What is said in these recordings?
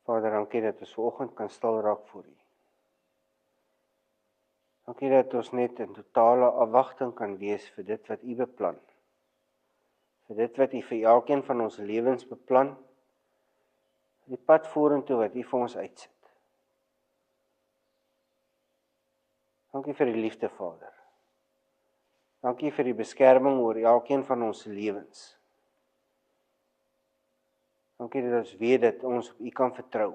Vader, dankie dat ons vanoggend kan stil raak voor U. Dankie dat ons net in totale afwagting kan wees vir dit wat U beplan. Vir dit wat U vir elkeen van ons lewens beplan, die pad vorentoe wat U vir ons uitsit. Dankie vir die liefde, Vader. Dankie vir die beskerming oor elkeen van ons lewens. Dankie dat ons weet dat ons op U kan vertrou.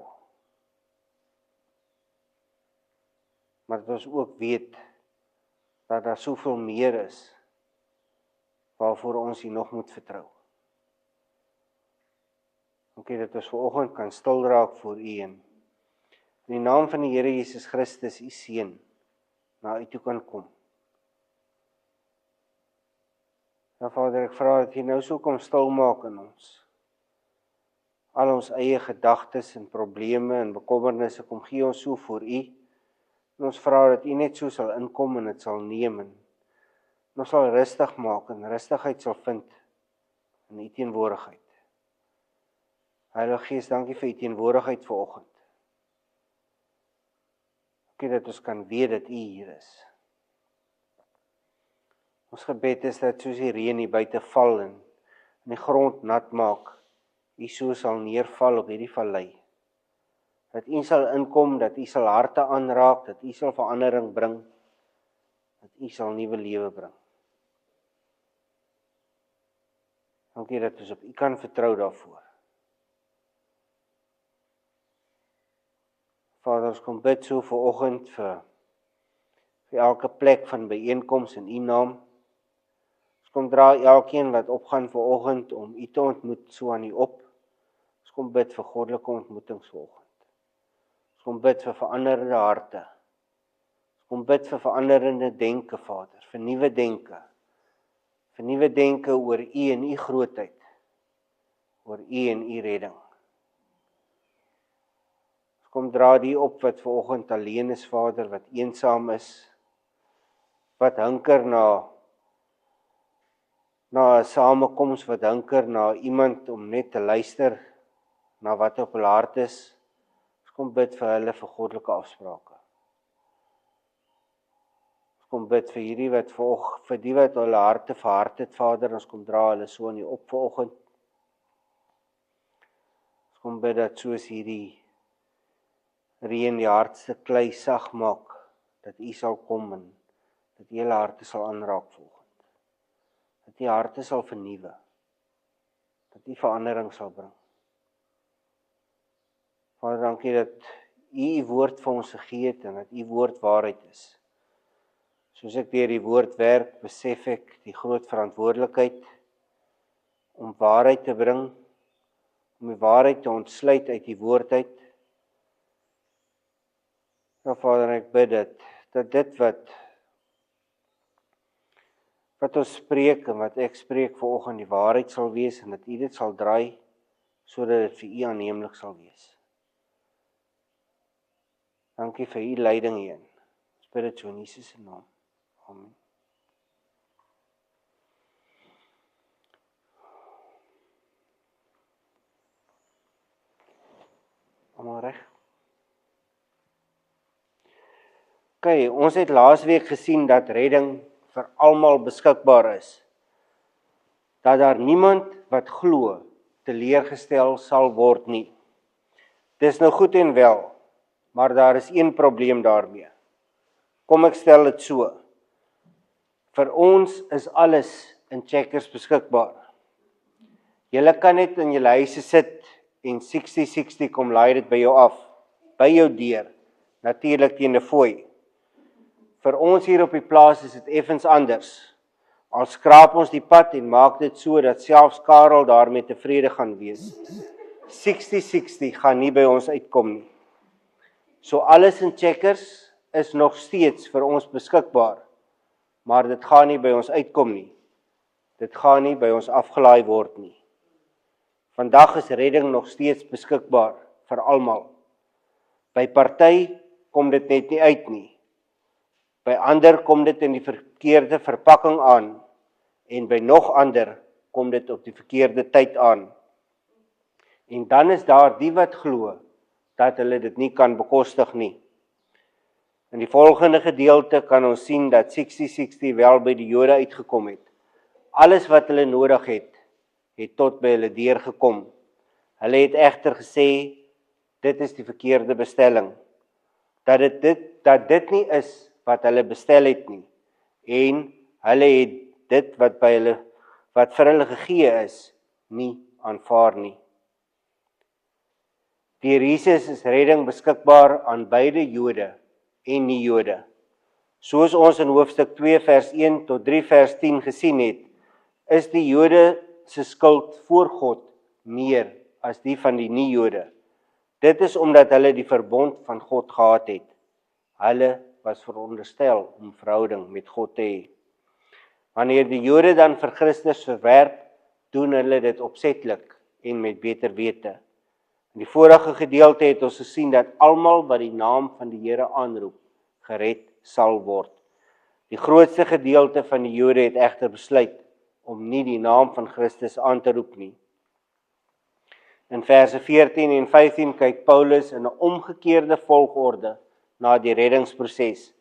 Maar dat ons ook weet dat daar soveel meer is waarvoor ons U nog moet vertrou. Dankie dat ons vanoggend kan stil raak voor U en in die naam van die Here Jesus Christus, U Seun, na U toe kan kom. Ja, Vader, ek vra dat U nou so kom stil maak in ons. Al ons eie gedagtes en probleme en bekommernisse kom gee ons so voor U. En ons vra dat U net so sal inkom en dit sal neem en ons sal rustig maak en rustigheid sal vind in U teenwoordigheid. Heilige Gees, dankie vir U teenwoordigheid vanoggend. Dankie dat ons kan weet dat U hier is. Ons gebed is dat soos die reën hier buite val en die grond nat maak, U so sal neerval op hierdie vallei. Dat U sal inkom, dat U sal harte aanraak, dat U sal verandering bring, dat U sal nuwe lewe bring. Dankie dat ons op U kan vertrou daarvoor. Vader, ons kom bid so vanoggend vir elke plek van byeenkoms in U naam. Ons kom dra elkeen wat opgaan vanoggend om U te ontmoet so aan U op. Ons kom bid vir goddelike ontmoetings vanoggend. Ons kom bid vir veranderende harte. Ons kom bid vir veranderende denke, Vader, vir nuwe denke. Vir nuwe denke oor U en U grootheid, oor U en U redding. Ons kom dra die op wat vanoggend alleen is, Vader, wat eensaam is, wat hunker na 'n samekoms, wat hunker na iemand om net te luister na wat op hulle hart is. Ons kom bid vir hulle vir goddelike afsprake. Ons kom bid vir hierdie wat vir die wat hulle harte verhard het, Vader. Ons kom dra hulle so aan U op vanoggend. Ons kom bid dat soos hierdie reën die hartste klei sag maak, dat U sal kom en dat U hulle harte sal aanraak vanoggend. Dat U harte sal vernuwe. Dat U verandering sal bring. Vader, dankie dat U woord vir ons gegee het en dat U woord waarheid is. Soos ek deur die woord werk, besef ek die groot verantwoordelikheid om waarheid te bring, om die waarheid te ontsluit uit die woord uit. Nou Vader, ek bid dat dit wat ons spreek en wat ek spreek vanoggend die waarheid sal wees en dat U dit sal draai, sodat dit vir U aanneemlik sal wees. Dankie vir U leiding hierin. Ons bid dit so in Jesus se naam. Amen. Almal reg? Okay, ons het laasweek gesien dat redding vir almal beskikbaar is. Dat daar niemand wat glo teleurgestel sal word nie. Dis nou goed en wel, maar daar is een probleem daarmee. Kom ek stel dit so. Vir ons is alles in Checkers beskikbaar. Julle kan net in julle huise sit en 60 kom laai dit by jou af, by jou deur, natuurlik teen 'n fooi. Vir ons hier op die plaas is dit effens anders. Al skraap ons die pad en maak dit so dat selfs Karel daarmee tevrede gaan wees. 60 gaan nie by ons uitkom nie. So alles in Checkers is nog steeds vir ons beskikbaar, maar dit gaan nie by ons uitkom nie. Dit gaan nie by ons afgelaai word nie. Vandag is redding nog steeds beskikbaar vir almal. By party kom dit net nie uit nie. By ander kom dit in die verkeerde verpakking aan en by nog ander kom dit op die verkeerde tyd aan. En dan is daar die wat glo, dat hulle dit nie kan bekostig nie. In die volgende gedeelte kan ons sien dat 60-60 wel by die Jode uitgekom het. Alles wat hulle nodig het, het tot by hulle deurgekom. Hulle het egter gesê, dit is die verkeerde bestelling. Dat dit nie is wat hulle bestel het nie. En hulle het dit wat vir hulle gegee is, nie aanvaar nie. Deur Jesus is redding beskikbaar aan beide Jode en nie-Jode. Soos ons in hoofstuk 2 vers 1 tot 3 vers 10 gesien het, is die Jode se skuld voor God meer as die van die nie-Jode. Dit is omdat hulle die verbond van God gehad het. Hulle was veronderstel om verhouding met God te hê. Wanneer die Jode dan vir Christus verwerp, doen hulle dit opsetlik en met beter wete. In die vorige gedeelte het ons gesien dat almal wat die naam van die Here aanroep, gered sal word. Die grootste gedeelte van die Jode het egter besluit om nie die naam van Christus aan te roep nie. In verse 14 en 15 kyk Paulus in 'n omgekeerde volgorde na die reddingsproses.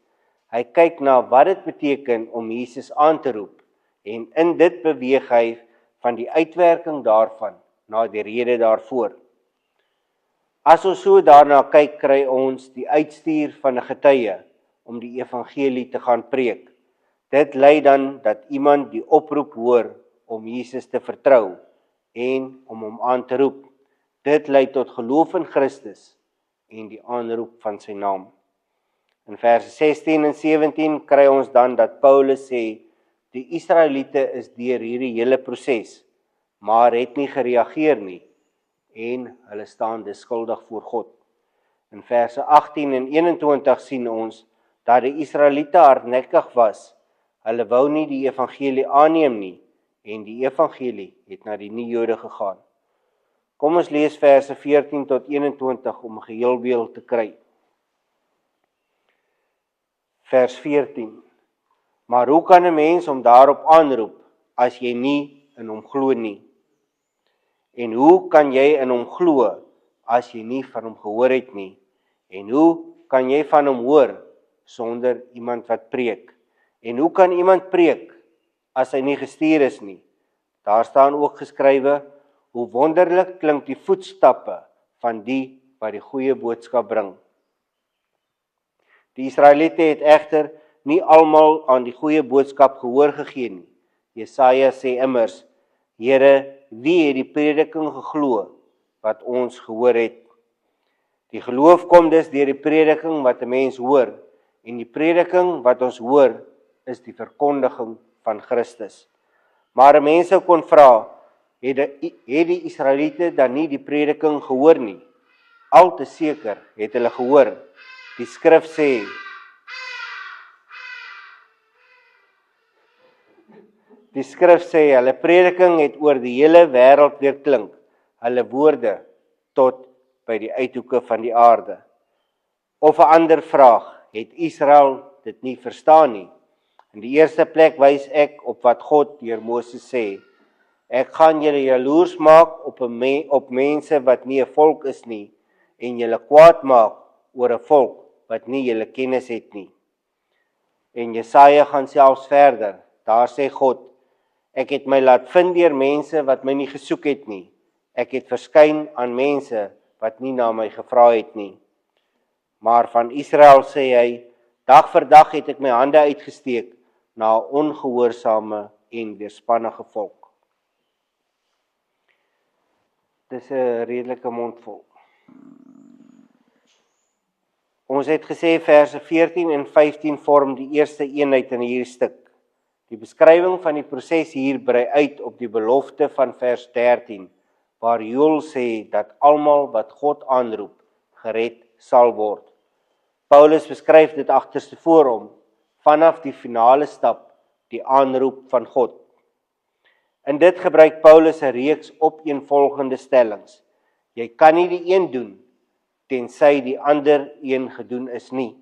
Hy kyk na wat dit beteken om Jesus aan te roep en in dit beweeg hy van die uitwerking daarvan na die rede daarvoor. As ons so daarna kyk, kry ons die uitstuur van 'n getuie om die evangelie te gaan preek. Dit lei dan dat iemand die oproep hoor om Jesus te vertrou en om hom aan te roep. Dit lei tot geloof in Christus en die aanroep van sy naam. In verse 16 en 17 kry ons dan dat Paulus sê, die Israeliete is deur hierdie hele proses, maar het nie gereageer nie en hulle staan dus skuldig voor God. In verse 18 en 21 sien ons dat die Israeliete hardnekkig was. Hulle wou nie die evangelie aanneem nie en die evangelie het na die nie-Jode gegaan. Kom ons lees verse 14 tot 21 om 'n geheelbeeld te kry. Vers 14. Maar hoe kan 'n mens hom daarop aanroep as jy nie in hom glo nie? En hoe kan jy in hom glo as jy nie van hom gehoor het nie? En hoe kan jy van hom hoor sonder iemand wat preek? En hoe kan iemand preek as hy nie gestuur is nie? Daar staan ook geskrywe, hoe wonderlik klink die voetstappe van die wat die goeie boodskap bring. Die Israeliete het egter nie almal aan die goeie boodskap gehoor gegee nie. Jesaja sê immers, Here, wie het die prediking geglo wat ons gehoor het? Die geloof kom dus deur die prediking wat 'n mens hoor, en die prediking wat ons hoor is die verkondiging van Christus. Maar mense kon vra, het die Israeliete dan nie die prediking gehoor nie? Al te seker het hulle gehoor. Die skrif sê, hulle prediking het oor die hele wêreld weerklink, hulle woorde tot by die uithoeke van die aarde. Of 'n ander vraag, het Israel dit nie verstaan nie? In die eerste plek wys ek op wat God deur Moses sê, ek gaan julle jaloers maak op mense wat nie 'n volk is nie, en julle kwaad maak oor 'n volk wat nie julle kennis het nie. En Jesaja gaan selfs verder, daar sê God, ek het my laat vind deur mense wat my nie gesoek het nie. Ek het verskyn aan mense wat nie na my gevra het nie. Maar van Israel sê hy, dag vir dag het ek my hande uitgesteek na 'n ongehoorsame en weerspannige volk. Dis 'n redelike mondvol. Ons het gesê verse 14 en 15 vorm die eerste eenheid in hierdie stuk. Die beskrywing van die proses hier brei uit op die belofte van vers 13, waar Joel sê dat almal wat God aanroep, gered sal word. Paulus beskryf dit agterstevoor om, vanaf die finale stap, die aanroep van God. In dit gebruik Paulus 'n reeks opeenvolgende stellings. Jy kan nie die een doen, tensy die ander een gedoen is nie.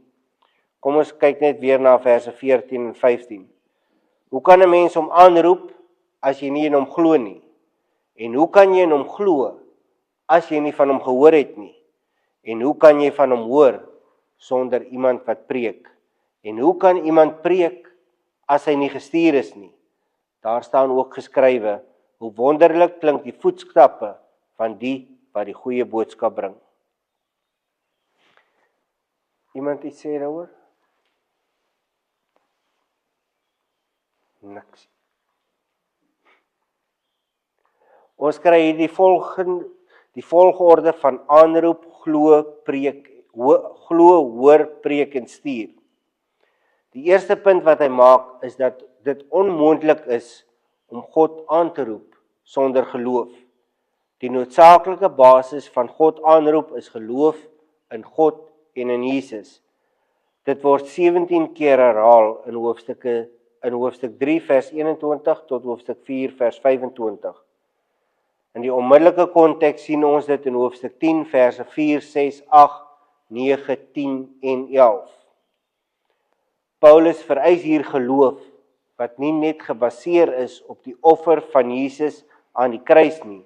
Kom ons kyk net weer na verse 14 en 15. Hoe kan 'n mens hom aanroep as jy nie in hom glo nie? En hoe kan jy in hom glo as jy nie van hom gehoor het nie? En hoe kan jy van hom hoor sonder iemand wat preek? En hoe kan iemand preek as hy nie gestuur is nie? Daar staan ook geskrywe, hoe wonderlik klink die voetstappe van die wat die goeie boodskap bring. Iemand iets sê daaroor? Niks. Ons kry hier die volgorde van aanroep, glo, preek, glo, hoor, preek en stuur. Die eerste punt wat hy maak is dat dit onmoontlik is om God aan te roep sonder geloof. Die noodsaaklike basis van God aanroep is geloof in God en in Jesus. Dit word 17 keer herhaal in hoofstuk 3 vers 21 tot hoofstuk 4 vers 25. In die onmiddellike konteks sien ons dit in hoofstuk 10 verse 4, 6, 8, 9, 10 en 11. Paulus vereis hier geloof wat nie net gebaseer is op die offer van Jesus aan die kruis nie,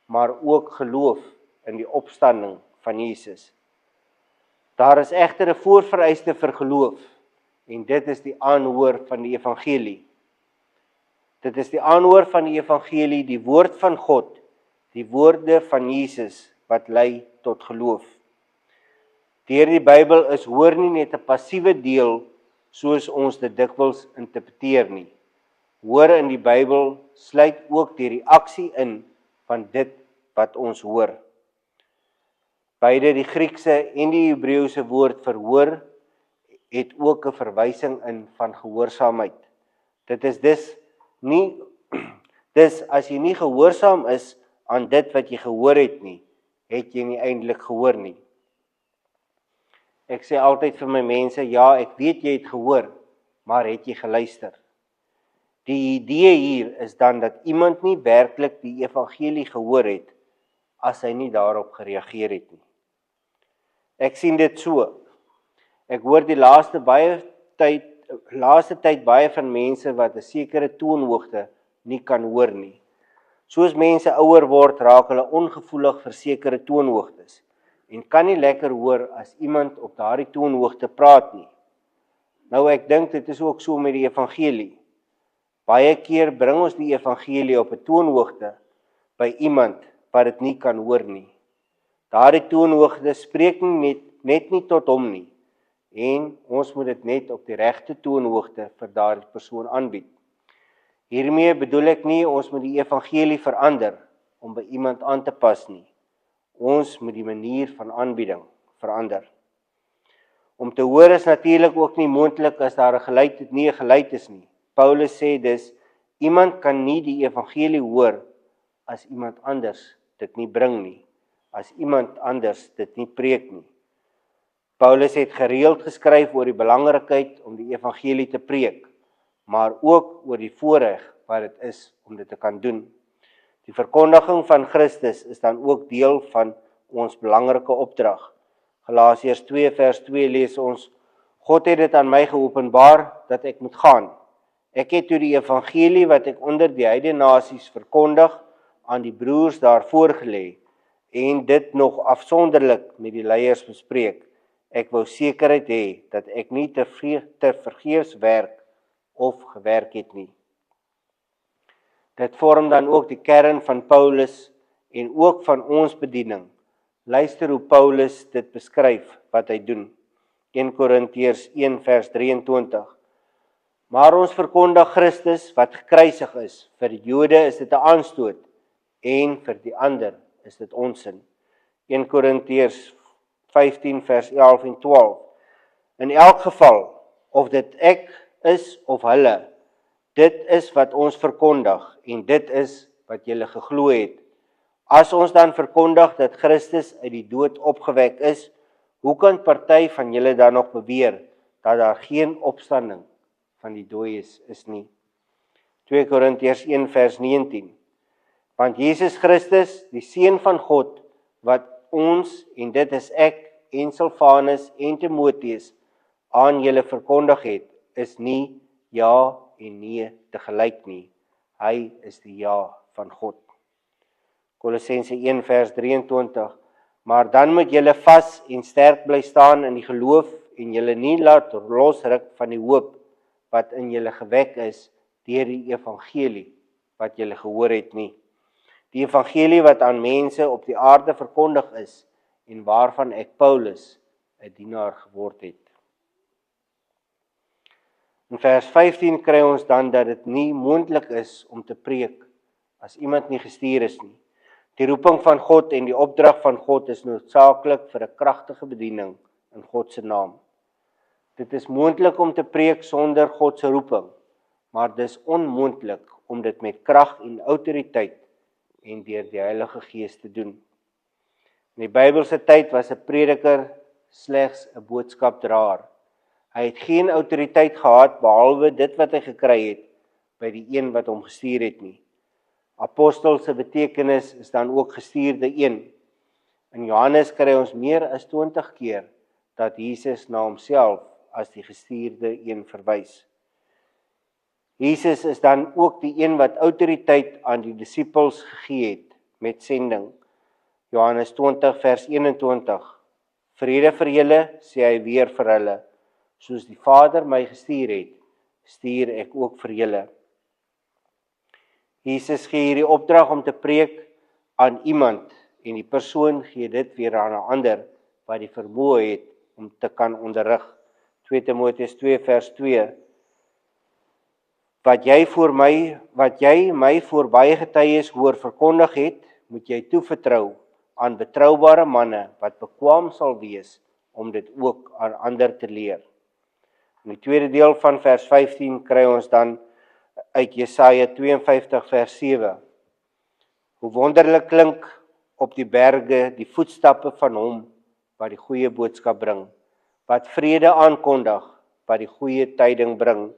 maar ook geloof in die opstanding van Jesus. Daar is egter 'n voorvereiste vir geloof, en dit is die aanhoor van die evangelie. Dit is die aanhoor van die evangelie, die woord van God, die woorde van Jesus, wat lei tot geloof. Deur die Bybel is hoor nie net 'n passiewe deel, soos ons dit dikwels interpreteer nie. Hoor in die Bybel sluit ook die reaksie in van dit wat ons hoor. Beide die Griekse en die Hebreëse woord vir hoor het ook 'n verwysing in van gehoorsaamheid. Dit is dis as jy nie gehoorsaam is aan dit wat jy gehoor het nie, het jy nie eintlik gehoor nie. Ek sê altyd vir my mense, ja, ek weet jy het gehoor, maar het jy geluister? Die idee hier is dan dat iemand nie werklik die evangelie gehoor het, as hy nie daarop gereageer het nie. Ek sien dit so. Ek hoor die laaste tyd baie van mense wat 'n sekere toonhoogte nie kan hoor nie. Soos mense ouer word, raak hulle ongevoelig vir sekere toonhoogtes en kan nie lekker hoor as iemand op daardie toonhoogte praat nie. Nou ek dink dit is ook so met die evangelie. Baie keer bring ons die evangelie op 'n toonhoogte by iemand wat dit nie kan hoor nie. Daardie toonhoogte spreek net nie tot hom nie, en ons moet dit net op die regte toonhoogte vir daardie persoon aanbied. Hiermee bedoel ek nie ons moet die evangelie verander om by iemand aan te pas nie. Ons moet die manier van aanbieding verander. Om te hoor is natuurlik ook nie moontlik as daar 'n geluid is nie. Paulus sê dus, iemand kan nie die evangelie hoor as iemand anders dit nie bring nie, as iemand anders dit nie preek nie. Paulus het gereeld geskryf oor die belangrikheid om die evangelie te preek, maar ook oor die voorreg wat dit is om dit te kan doen. Die verkondiging van Christus is dan ook deel van ons belangrike opdrag. Galasiërs 2 vers 2 lees ons, God het dit aan my geopenbaar dat ek moet gaan. Ek het toe die evangelie wat ek onder die heidene nasies verkondig aan die broers daar voorgelê en dit nog afsonderlik met die leiers bespreek. Ek wou sekerheid hê dat ek nie te vergeefs werk of gewerk het nie. Dit vorm dan ook die kern van Paulus en ook van ons bediening. Luister hoe Paulus dit beskryf wat hy doen. 1 Korintiërs 1 vers 23. Maar ons verkondig Christus wat gekruisig is. Vir die Jode is dit 'n aanstoot en vir die ander is dit onsin. 1 Korintiërs 15 vers 11 en 12. In elk geval, of dit ek is of hulle, dit is wat ons verkondig en dit is wat julle geglo het. As ons dan verkondig dat Christus uit die dood opgewek is, hoe kan party van julle dan nog beweer dat daar geen opstanding van die dooies is nie? 2 Korintiërs 1 vers 19. Want Jesus Christus, die Seun van God, wat ons, en dit is ek, en Silvanus en Timoteus, aan julle verkondig het, is nie ja en nee tegelyk nie. Hy is die ja van God. Kolossense 1 vers 23. Maar dan moet julle vas en sterk bly staan in die geloof en julle nie laat losruk van die hoop wat in julle gewek is deur die evangelie wat julle gehoor het nie. Die evangelie wat aan mense op die aarde verkondig is en waarvan ek Paulus 'n dienaar geword het. In vers 15 kry ons dan dat dit nie moontlik is om te preek as iemand nie gestuur is nie. Die roeping van God en die opdrag van God is noodsaaklik vir 'n kragtige bediening in God se naam. Dit is moontlik om te preek sonder God se roeping, maar dis onmoontlik om dit met krag en autoriteit en deur die Heilige Gees te doen. In die Bybelse tyd was 'n prediker slegs 'n boodskapdraer. Hy het geen autoriteit gehad behalwe dit wat hy gekry het by die een wat hom gestuur het nie. Apostel se betekenis is dan ook gestuurde een. In Johannes kry ons meer as 20 keer dat Jesus na homself as die gestuurde een verwys. Jesus is dan ook die een wat autoriteit aan die disippels gegee het met sending. Johannes 20 vers 21. Vrede vir julle, sê hy weer vir hulle. Soos die Vader my gestuur het, stuur ek ook vir julle. Jesus gee hierdie opdrag om te preek aan iemand en die persoon gee dit weer aan 'n ander wat die vermoë het om te kan onderrig. 2 Timoteus 2 vers 2. Wat jy my voor baie getuies hoor verkondig het, moet jy toevertrou aan betroubare manne wat bekwaam sal wees om dit ook aan ander te leer. In die tweede deel van vers 15 kry ons dan uit Jesaja 52 vers 7. Hoe wonderlik klink op die berge die voetstappe van hom wat die goeie boodskap bring, wat vrede aankondig, wat die goeie tyding bring,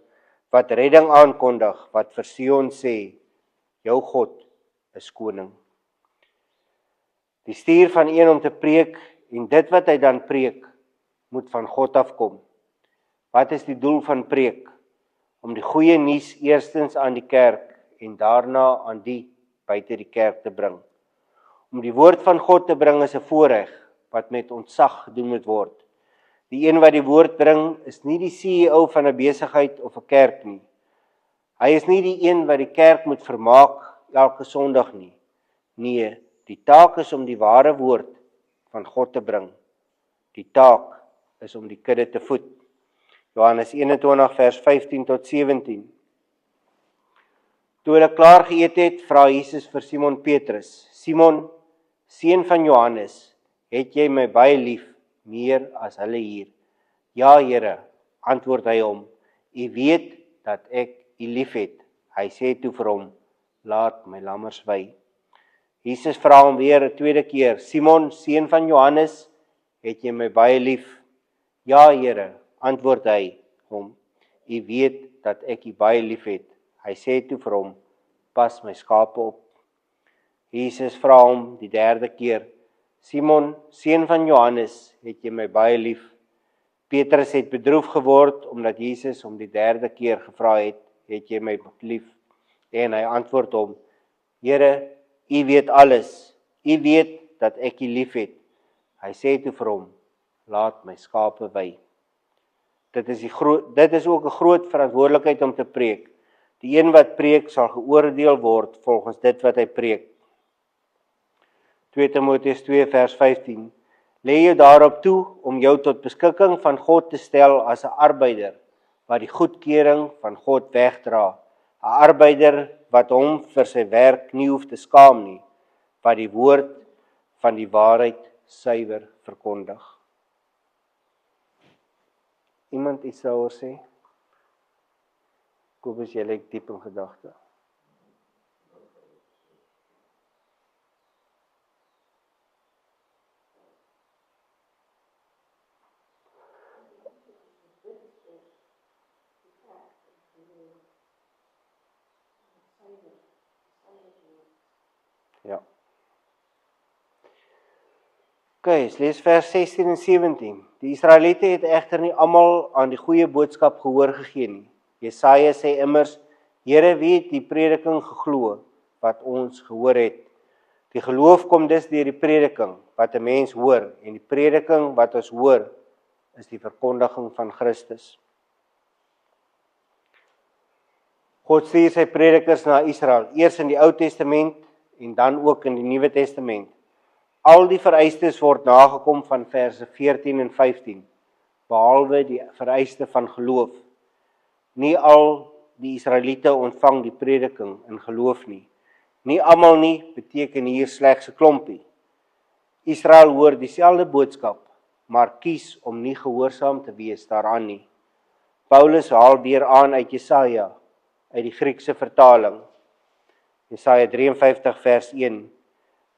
wat redding aankondig, wat vir Sion sê, jou God is koning. Die stuur van een om te preek en dit wat hy dan preek, moet van God afkom. Wat is die doel van preek? Om die goeie nuus eerstens aan die kerk en daarna aan die buite die kerk te bring. Om die woord van God te bring is 'n voorreg wat met ontzag gedoen moet word. Die een wat die woord bring is nie die CEO van 'n besigheid of 'n kerk nie. Hy is nie die een wat die kerk moet vermaak elke Sondag nie. Nee, die taak is om die ware woord van God te bring. Die taak is om die kudde te voed. Johannes 21 vers 15 tot 17. Toe hulle klaar geëet het, vra Jesus vir Simon Petrus: Simon, seun van Johannes, het jy my baie lief, meer as hulle hier? Ja, Here, antwoord hy hom. U weet dat ek u liefhet. Hy sê toe vir hom: laat my lammers wei. Jesus vra hom weer 'n tweede keer: Simon, seun van Johannes, het jy my baie lief? Ja, Here, antwoord hy hom. U weet dat ek u baie liefhet. Hy sê toe vir hom: pas my skape op. Jesus vra hom die derde keer: Simon, seun van Johannes, het jy my baie lief? Petrus het bedroef geword omdat Jesus hom die derde keer gevra het: het jy my lief? En hy antwoord hom: Here, u weet alles. U weet dat ek u liefhet. Hy sê toe vir hom: laat my skape wei. Dit is ook 'n groot verantwoordelikheid om te preek. Die een wat preek sal geoordeel word volgens dit wat hy preek. 2 Timoteus 2 vers 15. Lê jou daarop toe om jou tot beskikking van God te stel as 'n arbeider wat die goedkeuring van God wegdra. 'n Arbeider wat hom vir sy werk nie hoef te skaam nie, wat die woord van die waarheid suiwer verkondig. Iemand iets daaroor sê? Kobus, jy lyk diep in gedagte. Ja. Okay, lees vers 16 en 17. Die Israeliete het egter nie almal aan die goeie boodskap gehoor gegee nie. Jesaja sê immers: Here, wie het die prediking geglo wat ons gehoor het? Die geloof kom dus deur die prediking wat 'n mens hoor en die prediking wat ons hoor is die verkondiging van Christus. God stuur sy predikers na Israel, eers in die Ou Testament en dan ook in die Nuwe Testament. Al die vereistes word nagekom van verse 14 en 15, behalwe die vereiste van geloof. Nie al die Israeliete ontvang die prediking in geloof nie. Nie almal nie beteken hier slegs 'n klompie. Israel hoor dieselfde boodskap, maar kies om nie gehoorsaam te wees daaraan nie. Paulus haal weer aan uit Jesaja, uit die Griekse vertaling. Jesaja 53 vers 1.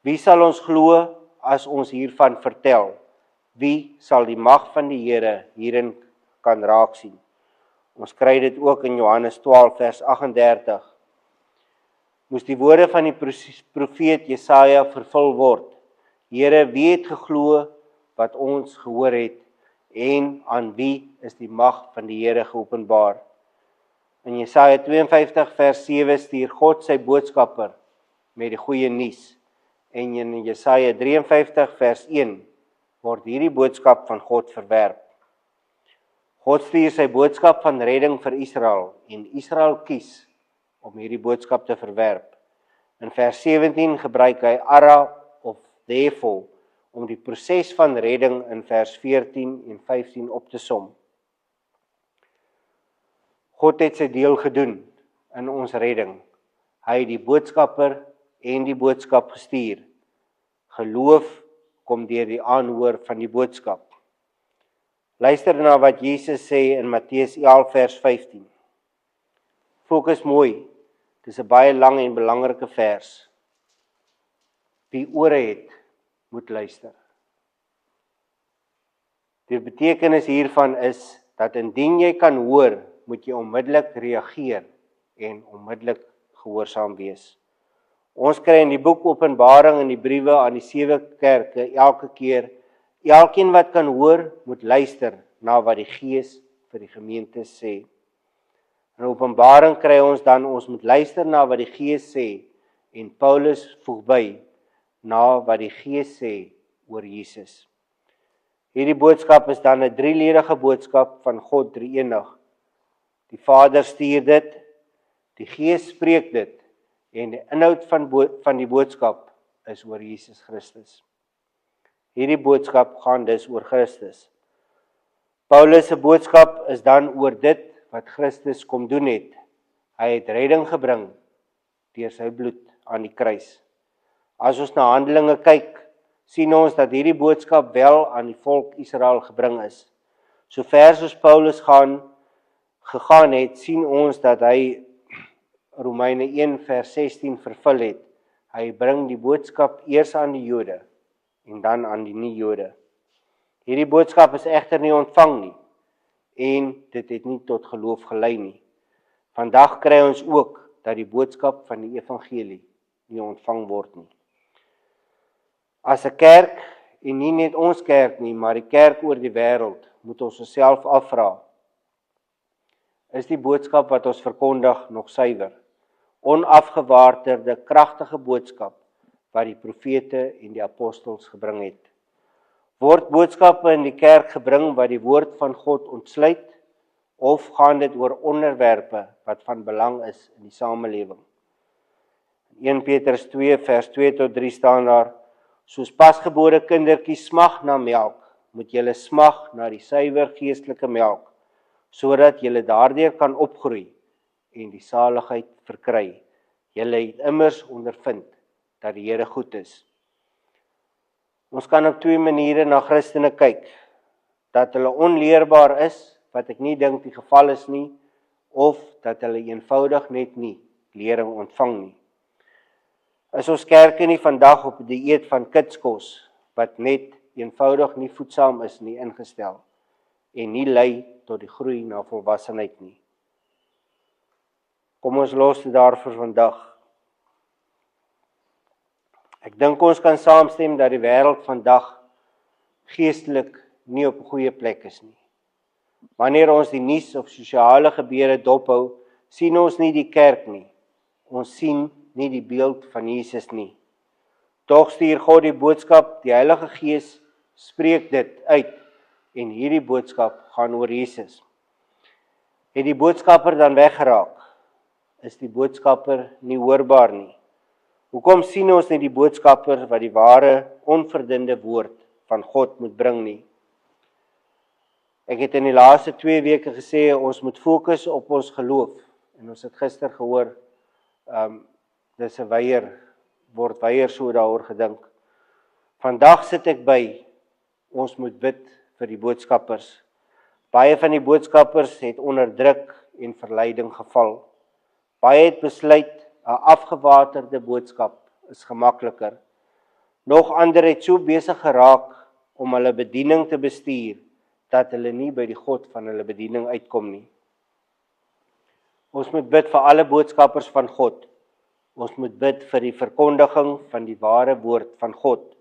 Wie sal ons glo as ons hiervan vertel? Wie sal die mag van die Here hierin kan raak sien? Ons kry dit ook in Johannes 12 vers 38. Moes die woorde van die profeet Jesaja vervul word. Here, wie het geglo wat ons gehoor het en aan wie is die mag van die Here geopenbaar? In Jesaja 52 vers 7 stuur God sy boodskapper met die goeie nuus. En in Jesaja 53 vers 1 word hierdie boodskap van God verwerp. God stuur sy boodskap van redding vir Israel en Israel kies om hierdie boodskap te verwerp. In vers 17 gebruik hy ara of therefore om die proses van redding in vers 14 en 15 op te som. God het sy deel gedoen in ons redding. Hy het die boodskapper en die boodskap gestuur. Geloof kom deur die aanhoor van die boodskap. Luister na wat Jesus sê in Matteus 11 vers 15. Fokus mooi, dis 'n baie lang en belangrike vers. Wie ore het, moet luister. Die betekenis hiervan is dat indien jy kan hoor, moet jy onmiddellik reageer en onmiddellik gehoorsaam wees. Ons kry in die boek Openbaring en die briewe aan die 7 kerke elke keer, elkeen wat kan hoor, moet luister na wat die Gees vir die gemeente sê. In Openbaring kry ons dan, ons moet luister na wat die Gees sê, en Paulus voeg by, na wat die Gees sê oor Jesus. Hierdie boodskap is dan 'n drieledige boodskap van God drie-enig. Die Vader stuur dit, die Gees spreek dit, en die inhoud van die boodskap is oor Jesus Christus. Hierdie boodskap gaan dus oor Christus. Paulus se boodskap is dan oor dit wat Christus kom doen het. Hy het redding gebring deur sy bloed aan die kruis. As ons na Handelinge kyk, sien ons dat hierdie boodskap wel aan die volk Israel gebring is. Sover soos Paulus gegaan het, sien ons dat hy Romeine 1 vers 16 vervul het. Hy bring die boodskap eers aan die Jode en dan aan die nie-Jode. Hierdie boodskap is egter nie ontvang nie en dit het nie tot geloof gelei nie. Vandag kry ons ook dat die boodskap van die evangelie nie ontvang word nie. As 'n kerk, en nie net ons kerk nie, maar die kerk oor die wêreld, moet ons osself afvra, is die boodskap wat ons verkondig nog suiwer? Onafgewaarterde, kragtige boodskap wat die profete en die apostels gebring het. Word boodskappe in die kerk gebring wat die woord van God ontsluit, of gaan dit oor onderwerpe wat van belang is in die samelewing? In 1 Petrus 2 vers 2 tot 3 staan daar, soos pasgebore kindertjies smag na melk, moet julle smag na die suiwer geestelike melk, sodat julle daardeur kan opgroei en die saligheid verkry. Julle het immers ondervind dat die Here goed is. Ons kan op twee maniere na Christene kyk, dat hulle onleerbaar is, wat ek nie dink die geval is nie, of dat hulle eenvoudig net nie lering ontvang nie. Is ons kerke nie vandag op die dieet van kitskos, wat net eenvoudig nie voedsaam is nie ingestel, en nie lei tot die groei na volwassenheid nie. Kom ons los dit daar vir vandag. Ek dink ons kan saamstem dat die wêreld vandag geestelik nie op 'n goeie plek is nie. Wanneer ons die nuus of sosiale gebeure dophou, sien ons nie die kerk nie. Ons sien nie die beeld van Jesus nie. tog stuur God die boodskap, die Heilige Gees spreek dit uit en hierdie boodskap gaan oor Jesus. Het die boodskapper dan weggeraak? Is die boodskapper nie hoorbaar nie? Hoekom sien ons nie die boodskapper wat die ware, onverdunde woord van God moet bring nie? Ek het in die laaste 2 weke gesê, ons moet fokus op ons geloof. En ons het gister gehoor, dis 'n weier, word weier so daaroor gedink. Vandag sit ek by, ons moet bid vir die boodskappers. Baie van die boodskappers het onder druk en verleiding geval. Baie het besluit, 'n afgewaterde boodskap is gemakliker. Nog ander het so besig geraak om hulle bediening te bestuur, dat hulle nie by die God van hulle bediening uitkom nie. Ons moet bid vir alle boodskappers van God. Ons moet bid vir die verkondiging van die ware woord van God.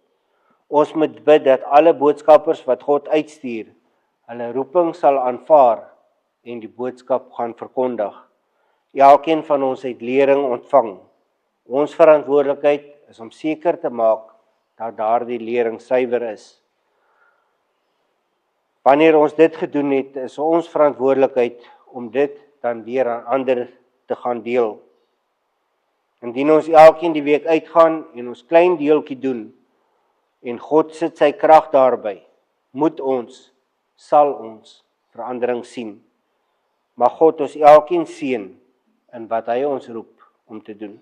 Ons moet bid dat alle boodskappers wat God uitstuur, hulle roeping sal aanvaar en die boodskap gaan verkondig. Elkeen van ons het lering ontvang. Ons verantwoordelikheid is om seker te maak dat daardie lering suiwer is. Wanneer ons dit gedoen het, is ons verantwoordelikheid om dit dan weer aan ander te gaan deel. Indien ons elkeen die week uitgaan en ons klein deeltjie doen, en God sit sy krag daarby, sal ons verandering sien. Mag God ons elkeen seën in wat hy ons roep om te doen.